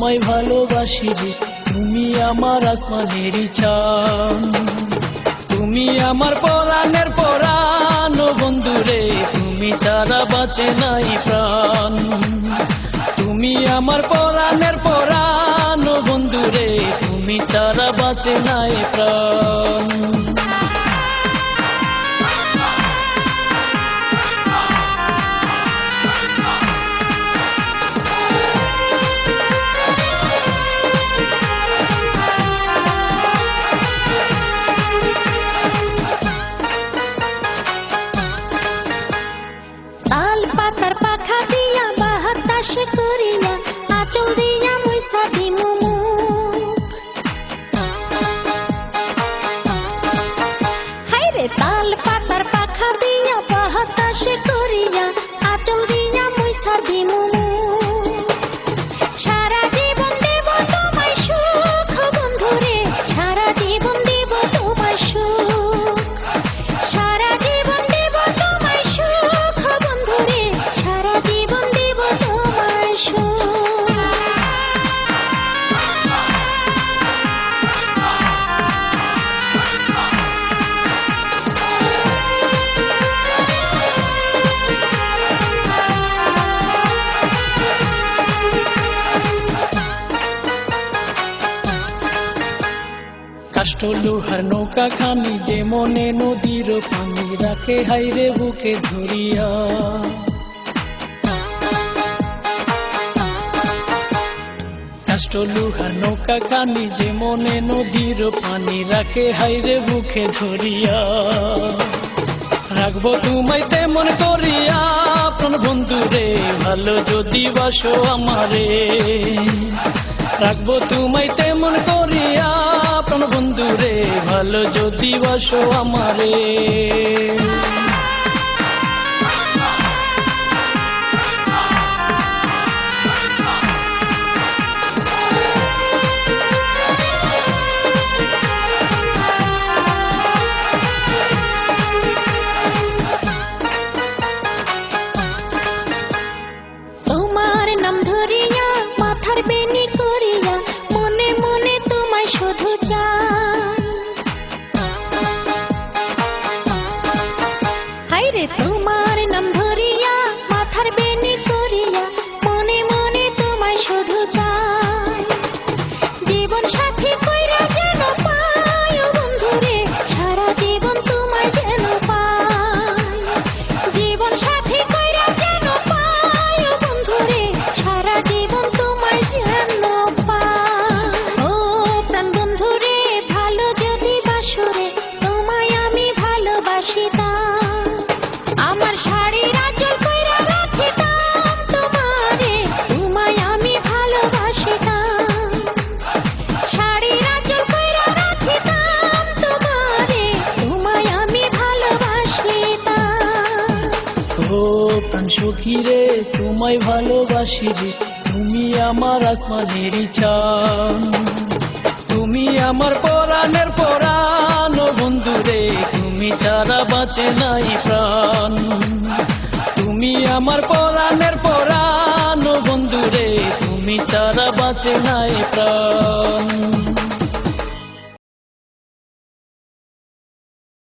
তোমায় ভালোবাসি রে, তুমি আমার আসমানেরই চাঁদ। তুমি আমার পরাণের পরাণ বন্ধু রে, তুমি ছাড়া বাঁচে নাই প্রাণ। তুমি আমার পরাণের পরাণ বন্ধু রে, তুমি ছাড়া বাঁচে নাই প্রাণ। তাল পাতার পাখা দিয়া বাতাস করিয়া আঁচল দিয়া মুইসা দিমু মুখ। হায়রে তাল পাতার পাখা দিয়া বাতাস করিয়া আঁচল দিয়া মুইসা দিমু মুখ। সারা জীবন দেব তোমায় সুখ বন্ধুরে, সারা জীবন দেব তোমায় সুখ। সারা জীবন দেব তোমায় সুখ বন্ধুরে, সারা জীবন দেব তোমায় সুখ। কাষ্ঠ লোহার নৌকা খানি যে মনে নদীর পানি রাখে হাইরে বুকে ধরিয়া। কাষ্ঠ লোহার নৌকা খানি যে মনে নদীর পানি রাখে হাইরে বুকে ধরিয়া। রাখবো তোমায় তেমন করিয়া প্রাণ বন্ধু রে, ভালো যদি বাসো আমারে। রাখবো তোমায় তেমন করিয়া প্রাণ বন্ধু রে, ভালো যদি বাসো আমারে। তোমার নাম ধরিয়া মাথার বেনি করিয়া মনে মনে তোমায় শুধু চাই। হায়রে তোমার নাম ধরিয়া মাথার বেনি করিয়া মনে মনে তোমায় শুধু চাই। জীবন সাথী কইরা যেন পাই ও বন্ধুরে, সারা জীবন তোমায় যেন পাই। জীবন সাথী কইরা যেন পাই ও বন্ধুরে, সারা জীবন তোমায় যেন পাই। ও প্রাণ বন্ধুরে, ভালো যদি বাসরে, তোমায় আমি ভালোবাসিতাম। আমার শাড়ির আঁচল কইরা রাখিতাম তোমারে, তোমায় আমি ভালোবাসিতাম। শাড়ির আঁচল কইরা রাখিতাম তোমারে, তোমায় আমি ভালোবাসিতাম। ও প্রাণ সখী রে, তোমায় ভালোবাসি রে, তুমি আমার আসমানেরই চাঁদ। তুমি আমার পরাণের পরাণ বন্ধু রে, তুমি ছাড়া বাঁচে নাই প্রাণ।